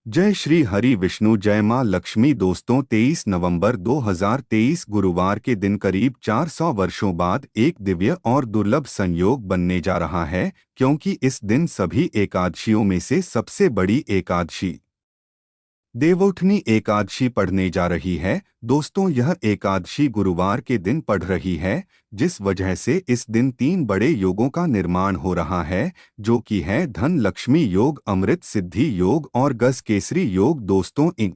जय श्री हरि विष्णु, जय मां लक्ष्मी। दोस्तों, 23 नवंबर 2023 गुरुवार के दिन करीब 400 वर्षों बाद एक दिव्य और दुर्लभ संयोग बनने जा रहा है, क्योंकि इस दिन सभी एकादशियों में से सबसे बड़ी एकादशी देवउठनी एकादशी पढ़ने जा रही है। दोस्तों, यह एकादशी गुरुवार के दिन पढ़ रही है, जिस वजह से इस दिन तीन बड़े योगों का निर्माण हो रहा है, जो कि है धन लक्ष्मी योग, अमृत सिद्धि योग और गज केसरी योग। दोस्तों, इन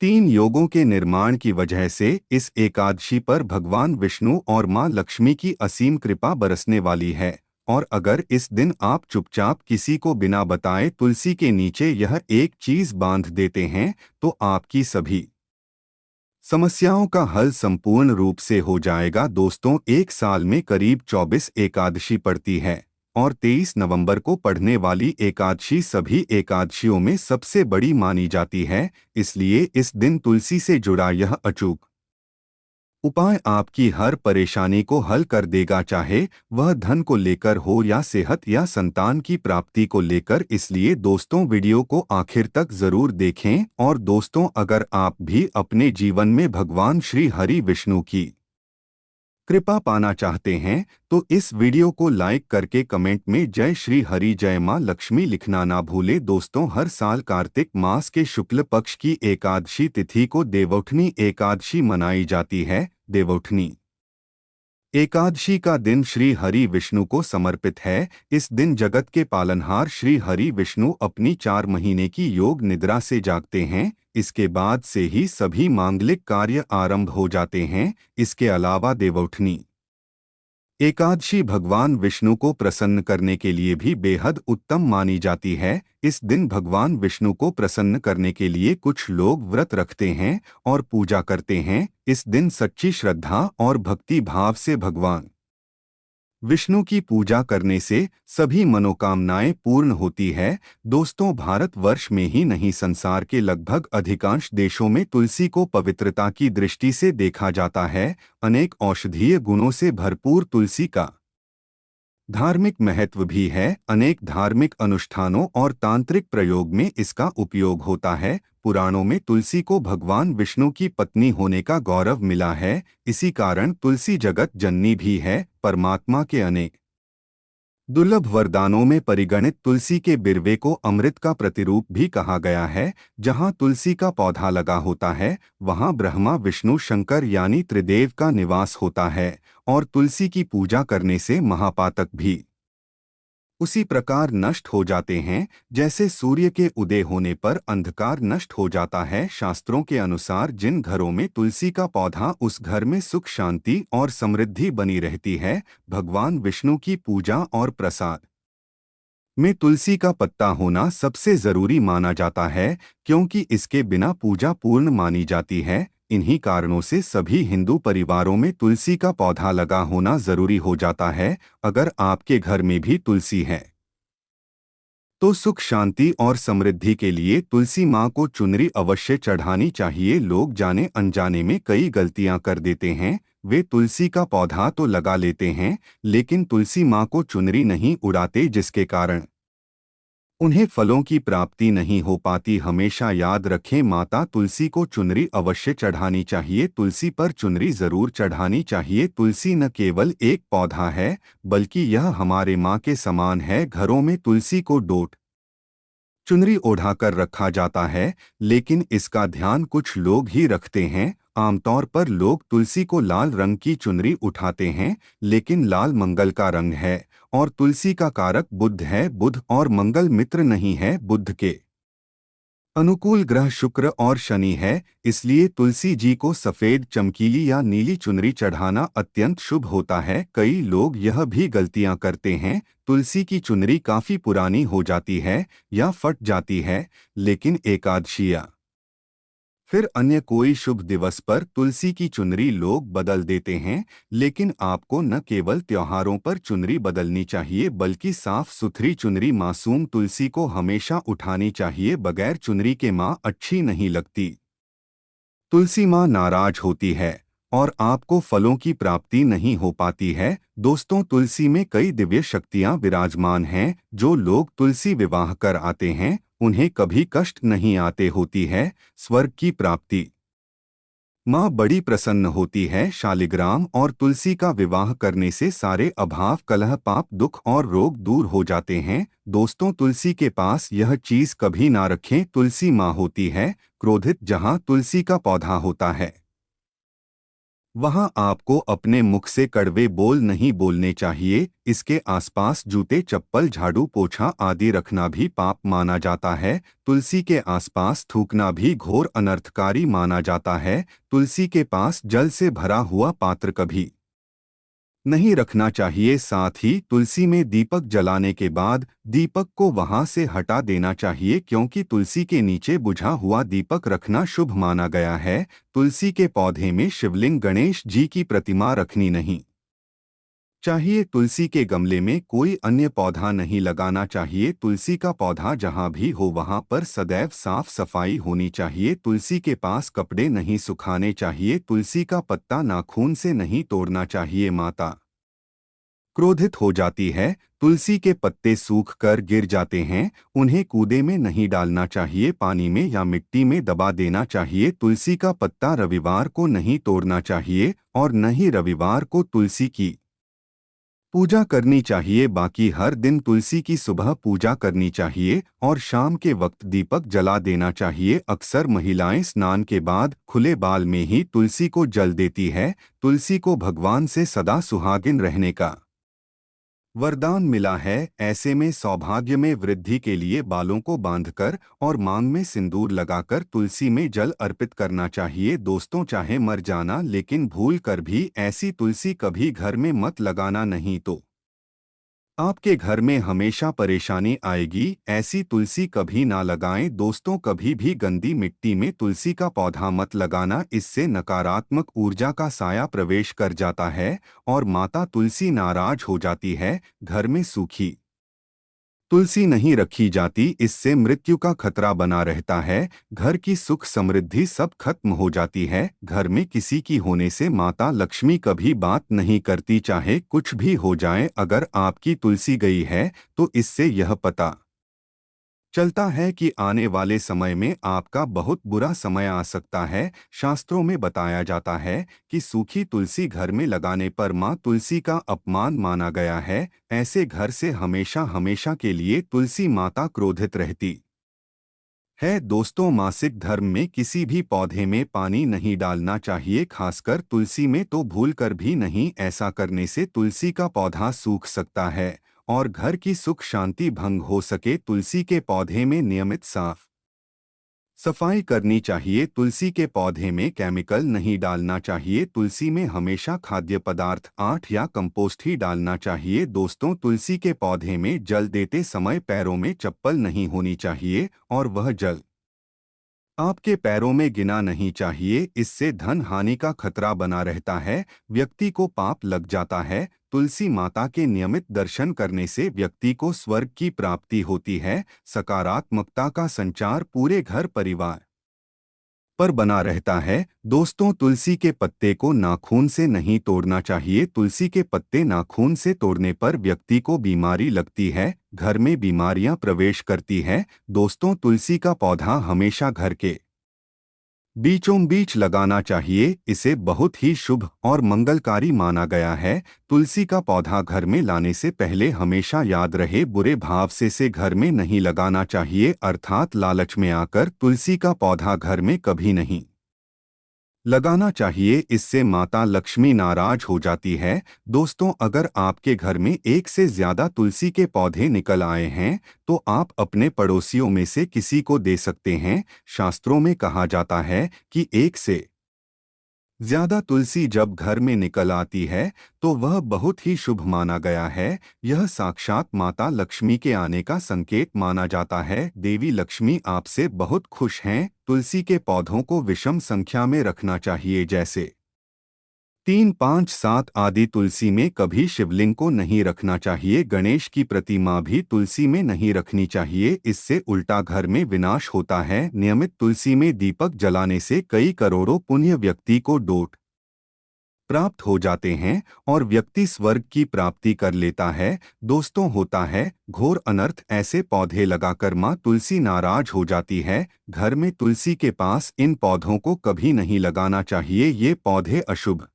तीन योगों के निर्माण की वजह से इस एकादशी पर भगवान विष्णु और मां लक्ष्मी की असीम कृपा बरसने वाली है। और अगर इस दिन आप चुपचाप किसी को बिना बताए तुलसी के नीचे यह एक चीज बांध देते हैं, तो आपकी सभी समस्याओं का हल संपूर्ण रूप से हो जाएगा। दोस्तों, एक साल में करीब 24 एकादशी पड़ती है और 23 नवंबर को पढ़ने वाली एकादशी सभी एकादशियों में सबसे बड़ी मानी जाती है। इसलिए इस दिन तुलसी से जुड़ा यह अचूक उपाय आपकी हर परेशानी को हल कर देगा, चाहे वह धन को लेकर हो या सेहत या संतान की प्राप्ति को लेकर। इसलिए दोस्तों, वीडियो को आखिर तक जरूर देखें। और दोस्तों, अगर आप भी अपने जीवन में भगवान श्री हरि विष्णु की कृपा पाना चाहते हैं, तो इस वीडियो को लाइक करके कमेंट में जय श्री हरि, जय मां लक्ष्मी लिखना ना भूले। दोस्तों, हर साल कार्तिक मास के शुक्ल पक्ष की एकादशी तिथि को देवउठनी एकादशी मनाई जाती है। देवउठनी एकादशी का दिन श्री हरि विष्णु को समर्पित है। इस दिन जगत के पालनहार श्री हरि विष्णु अपनी 4 महीने की योग निद्रा से जागते हैं। इसके बाद से ही सभी मांगलिक कार्य आरंभ हो जाते हैं। इसके अलावा देवउठनी एकादशी भगवान विष्णु को प्रसन्न करने के लिए भी बेहद उत्तम मानी जाती है। इस दिन भगवान विष्णु को प्रसन्न करने के लिए कुछ लोग व्रत रखते हैं और पूजा करते हैं। इस दिन सच्ची श्रद्धा और भक्ति भाव से भगवान विष्णु की पूजा करने से सभी मनोकामनाएं पूर्ण होती है। दोस्तों, भारतवर्ष में ही नहीं, संसार के लगभग अधिकांश देशों में तुलसी को पवित्रता की दृष्टि से देखा जाता है। अनेक औषधीय गुणों से भरपूर तुलसी का धार्मिक महत्व भी है। अनेक धार्मिक अनुष्ठानों और तांत्रिक प्रयोग में इसका उपयोग होता है। पुराणों में तुलसी को भगवान विष्णु की पत्नी होने का गौरव मिला है। इसी कारण तुलसी जगत जननी भी है। परमात्मा के अनेक दुर्लभ वरदानों में परिगणित तुलसी के बिरवे को अमृत का प्रतिरूप भी कहा गया है। जहाँ तुलसी का पौधा लगा होता है, वहाँ ब्रह्मा विष्णु शंकर यानी त्रिदेव का निवास होता है। और तुलसी की पूजा करने से महापातक भी उसी प्रकार नष्ट हो जाते हैं, जैसे सूर्य के उदय होने पर अंधकार नष्ट हो जाता है। शास्त्रों के अनुसार जिन घरों में तुलसी का पौधा, उस घर में सुख शांति और समृद्धि बनी रहती है। भगवान विष्णु की पूजा और प्रसाद में तुलसी का पत्ता होना सबसे जरूरी माना जाता है, क्योंकि इसके बिना पूजा पूर्ण मानी जाती है। इन्हीं कारणों से सभी हिंदू परिवारों में तुलसी का पौधा लगा होना जरूरी हो जाता है। अगर आपके घर में भी तुलसी है, तो सुख शांति और समृद्धि के लिए तुलसी माँ को चुनरी अवश्य चढ़ानी चाहिए। लोग जाने अनजाने में कई गलतियां कर देते हैं। वे तुलसी का पौधा तो लगा लेते हैं, लेकिन तुलसी माँ को चुनरी नहीं उड़ाते, जिसके कारण उन्हें फलों की प्राप्ति नहीं हो पाती। हमेशा याद रखें, माता तुलसी को चुनरी अवश्य चढ़ानी चाहिए। तुलसी पर चुनरी जरूर चढ़ानी चाहिए। तुलसी न केवल एक पौधा है, बल्कि यह हमारे माँ के समान है। घरों में तुलसी को डोट चुनरी ओढ़ाकर रखा जाता है, लेकिन इसका ध्यान कुछ लोग ही रखते हैं। आमतौर पर लोग तुलसी को लाल रंग की चुनरी उठाते हैं, लेकिन लाल मंगल का रंग है और तुलसी का कारक बुध है। बुध और मंगल मित्र नहीं है। बुध के अनुकूल ग्रह शुक्र और शनि है। इसलिए तुलसी जी को सफेद, चमकीली या नीली चुनरी चढ़ाना अत्यंत शुभ होता है। कई लोग यह भी गलतियां करते हैं, तुलसी की चुनरी काफी पुरानी हो जाती है या फट जाती है, लेकिन एकादशी या फिर अन्य कोई शुभ दिवस पर तुलसी की चुनरी लोग बदल देते हैं। लेकिन आपको न केवल त्योहारों पर चुनरी बदलनी चाहिए, बल्कि साफ सुथरी चुनरी, मासूम तुलसी को हमेशा उठानी चाहिए। बगैर चुनरी के माँ अच्छी नहीं लगती। तुलसी माँ नाराज होती है और आपको फलों की प्राप्ति नहीं हो पाती है। दोस्तों, तुलसी में कई दिव्य शक्तियाँ विराजमान हैं। जो लोग तुलसी विवाह कर आते हैं, उन्हें कभी कष्ट नहीं आते होती है। स्वर्ग की प्राप्ति। माँ बड़ी प्रसन्न होती है। शालिग्राम और तुलसी का विवाह करने से सारे अभाव, कलह, पाप, दुख और रोग दूर हो जाते हैं। दोस्तों, तुलसी के पास यह चीज कभी ना रखें। तुलसी माँ होती है क्रोधित। जहाँ तुलसी का पौधा होता है वहां आपको अपने मुख से कड़वे बोल नहीं बोलने चाहिए। इसके आसपास जूते, चप्पल, झाड़ू, पोछा आदि रखना भी पाप माना जाता है। तुलसी के आसपास थूकना भी घोर अनर्थकारी माना जाता है। तुलसी के पास जल से भरा हुआ पात्र कभी नहीं रखना चाहिए। साथ ही तुलसी में दीपक जलाने के बाद दीपक को वहां से हटा देना चाहिए, क्योंकि तुलसी के नीचे बुझा हुआ दीपक रखना शुभ माना गया है। तुलसी के पौधे में शिवलिंग, गणेश जी की प्रतिमा रखनी नहीं चाहिए। तुलसी के गमले में कोई अन्य पौधा नहीं लगाना चाहिए। तुलसी का पौधा जहाँ भी हो वहाँ पर सदैव साफ सफाई होनी चाहिए। तुलसी के पास कपड़े नहीं सुखाने चाहिए। तुलसी का पत्ता नाखून से नहीं तोड़ना चाहिए। माता क्रोधित हो जाती है। तुलसी के पत्ते सूख कर गिर जाते हैं, उन्हें कूदे में नहीं डालना चाहिए, पानी में या मिट्टी में दबा देना चाहिए। तुलसी का पत्ता रविवार को नहीं तोड़ना चाहिए और न ही रविवार को तुलसी की पूजा करनी चाहिए। बाकी हर दिन तुलसी की सुबह पूजा करनी चाहिए और शाम के वक्त दीपक जला देना चाहिए। अक्सर महिलाएं स्नान के बाद खुले बाल में ही तुलसी को जल देती है। तुलसी को भगवान से सदा सुहागिन रहने का वरदान मिला है। ऐसे में सौभाग्य में वृद्धि के लिए बालों को बांधकर और मांग में सिंदूर लगाकर तुलसी में जल अर्पित करना चाहिए। दोस्तों, चाहे मर जाना लेकिन भूल कर भी ऐसी तुलसी कभी घर में मत लगाना, नहीं तो आपके घर में हमेशा परेशानी आएगी। ऐसी तुलसी कभी ना लगाएं। दोस्तों, कभी भी गंदी मिट्टी में तुलसी का पौधा मत लगाना। इससे नकारात्मक ऊर्जा का साया प्रवेश कर जाता है और माता तुलसी नाराज हो जाती है। घर में सूखी तुलसी नहीं रखी जाती, इससे मृत्यु का खतरा बना रहता है। घर की सुख समृद्धि सब खत्म हो जाती है। घर में किसी की होने से माता लक्ष्मी कभी बात नहीं करती, चाहे कुछ भी हो जाए। अगर आपकी तुलसी गई है तो इससे यह पता चलता है कि आने वाले समय में आपका बहुत बुरा समय आ सकता है। शास्त्रों में बताया जाता है कि सूखी तुलसी घर में लगाने पर माँ तुलसी का अपमान माना गया है। ऐसे घर से हमेशा हमेशा के लिए तुलसी माता क्रोधित रहती है। दोस्तों, मासिक धर्म में किसी भी पौधे में पानी नहीं डालना चाहिए, खासकर तुलसी में तो भूल कर भी नहीं। ऐसा करने से तुलसी का पौधा सूख सकता है और घर की सुख शांति भंग हो सके। तुलसी के पौधे में नियमित साफ सफाई करनी चाहिए। तुलसी के पौधे में केमिकल नहीं डालना चाहिए। तुलसी में हमेशा खाद्य पदार्थ, आठ या कंपोस्ट ही डालना चाहिए। दोस्तों, तुलसी के पौधे में जल देते समय पैरों में चप्पल नहीं होनी चाहिए और वह जल आपके पैरों में गिना नहीं चाहिए। इससे धन हानि का खतरा बना रहता है, व्यक्ति को पाप लग जाता है। तुलसी माता के नियमित दर्शन करने से व्यक्ति को स्वर्ग की प्राप्ति होती है। सकारात्मकता का संचार पूरे घर परिवार पर बना रहता है। दोस्तों, तुलसी के पत्ते को नाखून से नहीं तोड़ना चाहिए। तुलसी के पत्ते नाखून से तोड़ने पर व्यक्ति को बीमारी लगती है, घर में बीमारियां प्रवेश करती है। दोस्तों, तुलसी का पौधा हमेशा घर के बीचों बीच लगाना चाहिए। इसे बहुत ही शुभ और मंगलकारी माना गया है। तुलसी का पौधा घर में लाने से पहले हमेशा याद रहे, बुरे भाव से इसे घर में नहीं लगाना चाहिए, अर्थात लालच में आकर तुलसी का पौधा घर में कभी नहीं लगाना चाहिए। इससे माता लक्ष्मी नाराज हो जाती है। दोस्तों, अगर आपके घर में एक से ज्यादा तुलसी के पौधे निकल आए हैं तो आप अपने पड़ोसियों में से किसी को दे सकते हैं। शास्त्रों में कहा जाता है कि एक से ज्यादा तुलसी जब घर में निकल आती है तो वह बहुत ही शुभ माना गया है। यह साक्षात माता लक्ष्मी के आने का संकेत माना जाता है। देवी लक्ष्मी आपसे बहुत खुश हैं। तुलसी के पौधों को विषम संख्या में रखना चाहिए, जैसे 3, 5, 7 आदि। तुलसी में कभी शिवलिंग को नहीं रखना चाहिए। गणेश की प्रतिमा भी तुलसी में नहीं रखनी चाहिए, इससे उल्टा घर में विनाश होता है। नियमित तुलसी में दीपक जलाने से कई करोड़ों पुण्य व्यक्ति को डोट प्राप्त हो जाते हैं और व्यक्ति स्वर्ग की प्राप्ति कर लेता है। दोस्तों, होता है घोर अनर्थ। ऐसे पौधे लगाकर माँ तुलसी नाराज हो जाती है। घर में तुलसी के पास इन पौधों को कभी नहीं लगाना चाहिए। ये पौधे अशुभ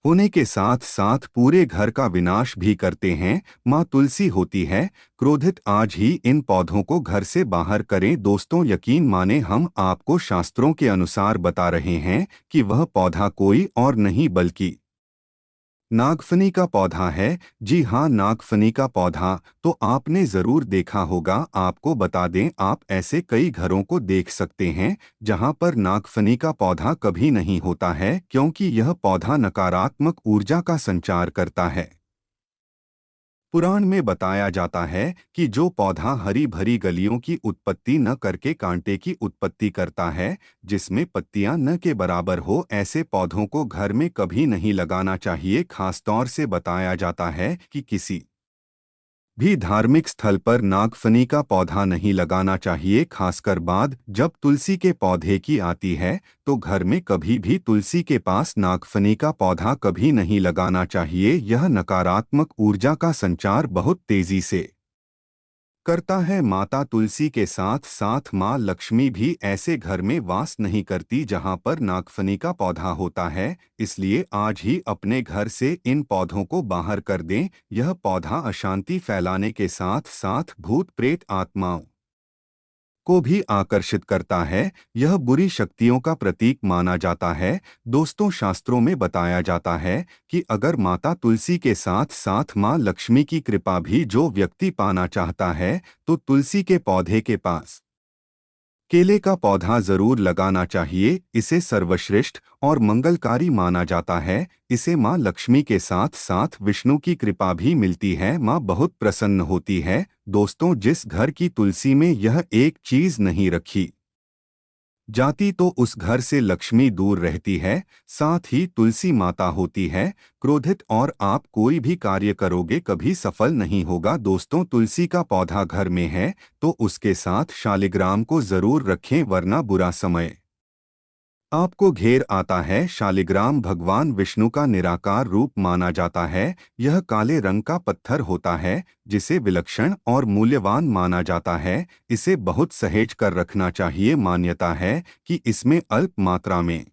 होने के साथ साथ पूरे घर का विनाश भी करते हैं। माँ तुलसी होती है क्रोधित। आज ही इन पौधों को घर से बाहर करें। दोस्तों, यकीन माने हम आपको शास्त्रों के अनुसार बता रहे हैं कि वह पौधा कोई और नहीं बल्कि नागफनी का पौधा है। जी हाँ, नागफनी का पौधा तो आपने जरूर देखा होगा। आपको बता दें, आप ऐसे कई घरों को देख सकते हैं जहां पर नागफनी का पौधा कभी नहीं होता है, क्योंकि यह पौधा नकारात्मक ऊर्जा का संचार करता है। पुराण में बताया जाता है कि जो पौधा हरी भरी गलियों की उत्पत्ति न करके कांटे की उत्पत्ति करता है, जिसमें पत्तियां न के बराबर हो, ऐसे पौधों को घर में कभी नहीं लगाना चाहिए। खासतौर से बताया जाता है कि किसी भी धार्मिक स्थल पर नागफनी का पौधा नहीं लगाना चाहिए। खासकर बाद जब तुलसी के पौधे की आती है, तो घर में कभी भी तुलसी के पास नागफनी का पौधा कभी नहीं लगाना चाहिए। यह नकारात्मक ऊर्जा का संचार बहुत तेजी से करता है। माता तुलसी के साथ साथ माँ लक्ष्मी भी ऐसे घर में वास नहीं करती जहाँ पर नागफनी का पौधा होता है। इसलिए आज ही अपने घर से इन पौधों को बाहर कर दें। यह पौधा अशांति फैलाने के साथ साथ भूत प्रेत आत्माओं को भी आकर्षित करता है। यह बुरी शक्तियों का प्रतीक माना जाता है। दोस्तों, शास्त्रों में बताया जाता है कि अगर माता तुलसी के साथ साथ माँ लक्ष्मी की कृपा भी जो व्यक्ति पाना चाहता है, तो तुलसी के पौधे के पास केले का पौधा जरूर लगाना चाहिए। इसे सर्वश्रेष्ठ और मंगलकारी माना जाता है। इसे माँ लक्ष्मी के साथ साथ विष्णु की कृपा भी मिलती है। माँ बहुत प्रसन्न होती है। दोस्तों, जिस घर की तुलसी में यह एक चीज नहीं रखी जाती, तो उस घर से लक्ष्मी दूर रहती है। साथ ही तुलसी माता होती है क्रोधित, और आप कोई भी कार्य करोगे कभी सफल नहीं होगा। दोस्तों, तुलसी का पौधा घर में है तो उसके साथ शालिग्राम को जरूर रखें, वरना बुरा समय आपको घेर आता है। शालिग्राम भगवान विष्णु का निराकार रूप माना जाता है। यह काले रंग का पत्थर होता है जिसे विलक्षण और मूल्यवान माना जाता है। इसे बहुत सहेज कर रखना चाहिए। मान्यता है कि इसमें अल्प मात्रा में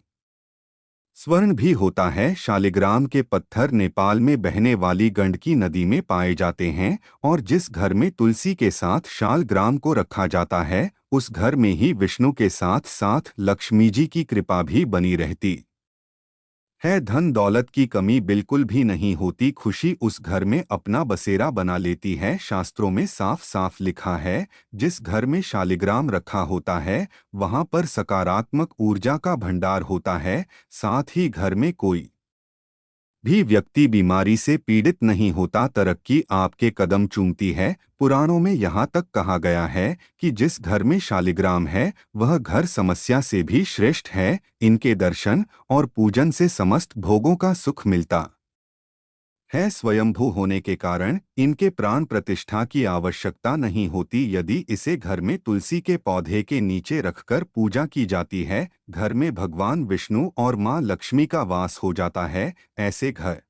स्वर्ण भी होता है। शालिग्राम के पत्थर नेपाल में बहने वाली गंडकी नदी में पाए जाते हैं, और जिस घर में तुलसी के साथ शालग्राम को रखा जाता है, उस घर में ही विष्णु के साथ साथ लक्ष्मी जी की कृपा भी बनी रहती है। धन दौलत की कमी बिल्कुल भी नहीं होती। खुशी उस घर में अपना बसेरा बना लेती है। शास्त्रों में साफ साफ लिखा है, जिस घर में शालिग्राम रखा होता है वहां पर सकारात्मक ऊर्जा का भंडार होता है। साथ ही घर में कोई भी व्यक्ति बीमारी से पीड़ित नहीं होता। तरक्की आपके कदम चूमती है। पुराणों में यहाँ तक कहा गया है कि जिस घर में शालिग्राम है वह घर समस्या से भी श्रेष्ठ है। इनके दर्शन और पूजन से समस्त भोगों का सुख मिलता है। स्वयंभू होने के कारण इनके प्राण प्रतिष्ठा की आवश्यकता नहीं होती। यदि इसे घर में तुलसी के पौधे के नीचे रखकर पूजा की जाती है, घर में भगवान विष्णु और मां लक्ष्मी का वास हो जाता है। ऐसे घर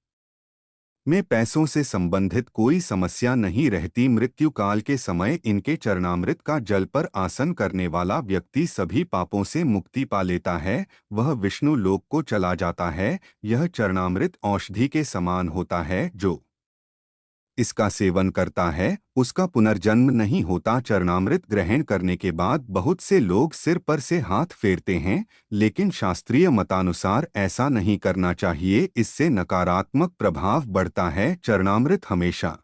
में पैसों से संबंधित कोई समस्या नहीं रहती। मृत्यु काल के समय इनके चरणामृत का जल पर आसन करने वाला व्यक्ति सभी पापों से मुक्ति पा लेता है। वह विष्णु लोक को चला जाता है। यह चरणामृत औषधि के समान होता है। जो इसका सेवन करता है उसका पुनर्जन्म नहीं होता। चरणामृत ग्रहण करने के बाद बहुत से लोग सिर पर से हाथ फेरते हैं, लेकिन शास्त्रीय मतानुसार ऐसा नहीं करना चाहिए। इससे नकारात्मक प्रभाव बढ़ता है। चरणामृत हमेशा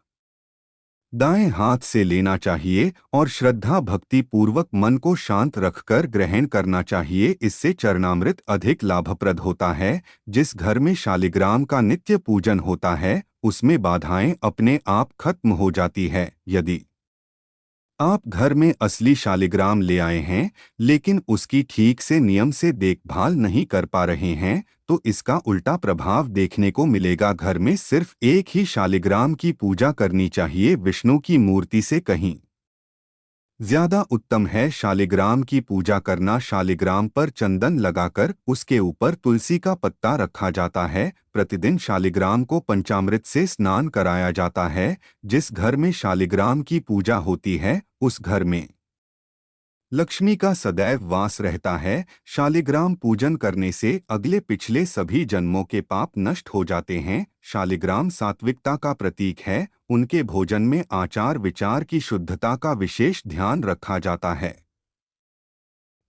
दाएं हाथ से लेना चाहिए और श्रद्धा भक्ति पूर्वक मन को शांत रखकर ग्रहण करना चाहिए। इससे चरणामृत अधिक लाभप्रद होता है। जिस घर में शालिग्राम का नित्य पूजन होता है उसमें बाधाएं अपने आप खत्म हो जाती है। यदि आप घर में असली शालिग्राम ले आए हैं लेकिन उसकी ठीक से नियम से देखभाल नहीं कर पा रहे हैं, तो इसका उल्टा प्रभाव देखने को मिलेगा। घर में सिर्फ एक ही शालिग्राम की पूजा करनी चाहिए, विष्णु की मूर्ति से कहीं ज्यादा उत्तम है शालिग्राम की पूजा करना। शालिग्राम पर चंदन लगाकर उसके ऊपर तुलसी का पत्ता रखा जाता है। प्रतिदिन शालिग्राम को पंचामृत से स्नान कराया जाता है। जिस घर में शालिग्राम की पूजा होती है उस घर में लक्ष्मी का सदैव वास रहता है। शालिग्राम पूजन करने से अगले पिछले सभी जन्मों के पाप नष्ट हो जाते हैं। शालिग्राम सात्विकता का प्रतीक है। उनके भोजन में आचार विचार की शुद्धता का विशेष ध्यान रखा जाता है।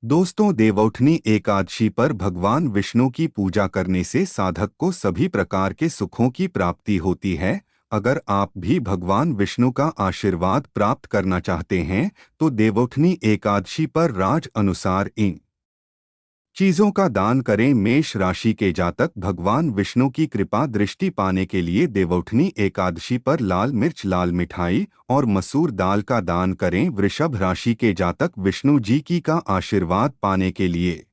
दोस्तों, देवउठनी एकादशी पर भगवान विष्णु की पूजा करने से साधक को सभी प्रकार के सुखों की प्राप्ति होती है। अगर आप भी भगवान विष्णु का आशीर्वाद प्राप्त करना चाहते हैं तो देवउठनी एकादशी पर राज अनुसार इन चीजों का दान करें। मेष राशि के जातक भगवान विष्णु की कृपा दृष्टि पाने के लिए देवउठनी एकादशी पर लाल मिर्च, लाल मिठाई और मसूर दाल का दान करें। वृषभ राशि के जातक विष्णु जी की का आशीर्वाद पाने के लिए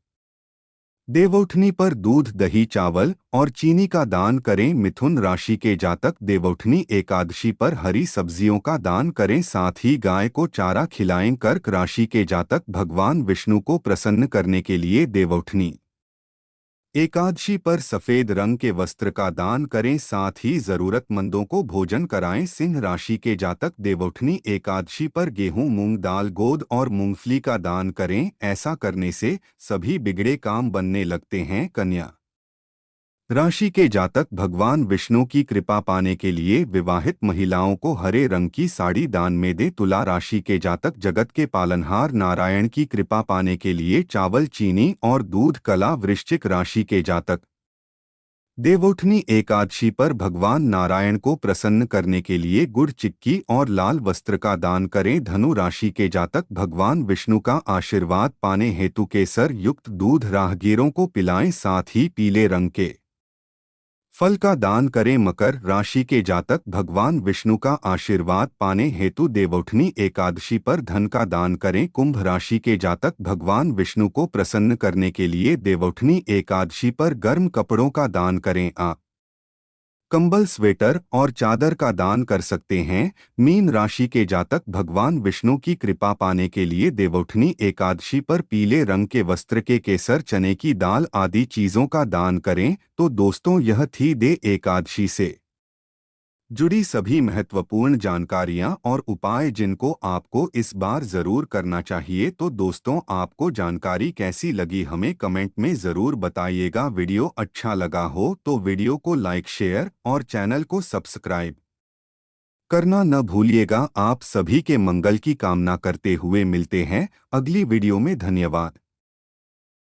देवउठनी पर दूध, दही, चावल और चीनी का दान करें। मिथुन राशि के जातक देवउठनी एकादशी पर हरी सब्जियों का दान करें, साथ ही गाय को चारा खिलाएं। कर्क राशि के जातक भगवान विष्णु को प्रसन्न करने के लिए देवउठनी एकादशी पर सफेद रंग के वस्त्र का दान करें, साथ ही जरूरतमंदों को भोजन कराएं। सिंह राशि के जातक देवउठनी एकादशी पर गेहूं, मूंग दाल, गोद और मूंगफली का दान करें। ऐसा करने से सभी बिगड़े काम बनने लगते हैं। कन्या राशि के जातक भगवान विष्णु की कृपा पाने के लिए विवाहित महिलाओं को हरे रंग की साड़ी दान में दे। तुला राशि के जातक जगत के पालनहार नारायण की कृपा पाने के लिए चावल, चीनी और दूध। कला वृश्चिक राशि के जातक देवउठनी एकादशी पर भगवान नारायण को प्रसन्न करने के लिए गुड़, चिक्की और लाल वस्त्र का दान करें। धनु राशि के जातक भगवान विष्णु का आशीर्वाद पाने हेतु केसर युक्त दूध राहगीरों को पिलाएं, साथ ही पीले रंग के फल का दान करें। मकर राशि के जातक भगवान विष्णु का आशीर्वाद पाने हेतु देवउठनी एकादशी पर धन का दान करें। कुंभ राशि के जातक भगवान विष्णु को प्रसन्न करने के लिए देवउठनी एकादशी पर गर्म कपड़ों का दान करें। आप कंबल, स्वेटर और चादर का दान कर सकते हैं। मीन राशि के जातक भगवान विष्णु की कृपा पाने के लिए देवउठनी एकादशी पर पीले रंग के वस्त्र के केसर, चने की दाल आदि चीजों का दान करें। तो दोस्तों, यह थी दे एकादशी से जुड़ी सभी महत्वपूर्ण जानकारियां और उपाय जिनको आपको इस बार जरूर करना चाहिए। तो दोस्तों, आपको जानकारी कैसी लगी हमें कमेंट में जरूर बताइएगा। वीडियो अच्छा लगा हो तो वीडियो को लाइक, शेयर और चैनल को सब्सक्राइब करना न भूलिएगा। आप सभी के मंगल की कामना करते हुए मिलते हैं अगली वीडियो में। धन्यवाद।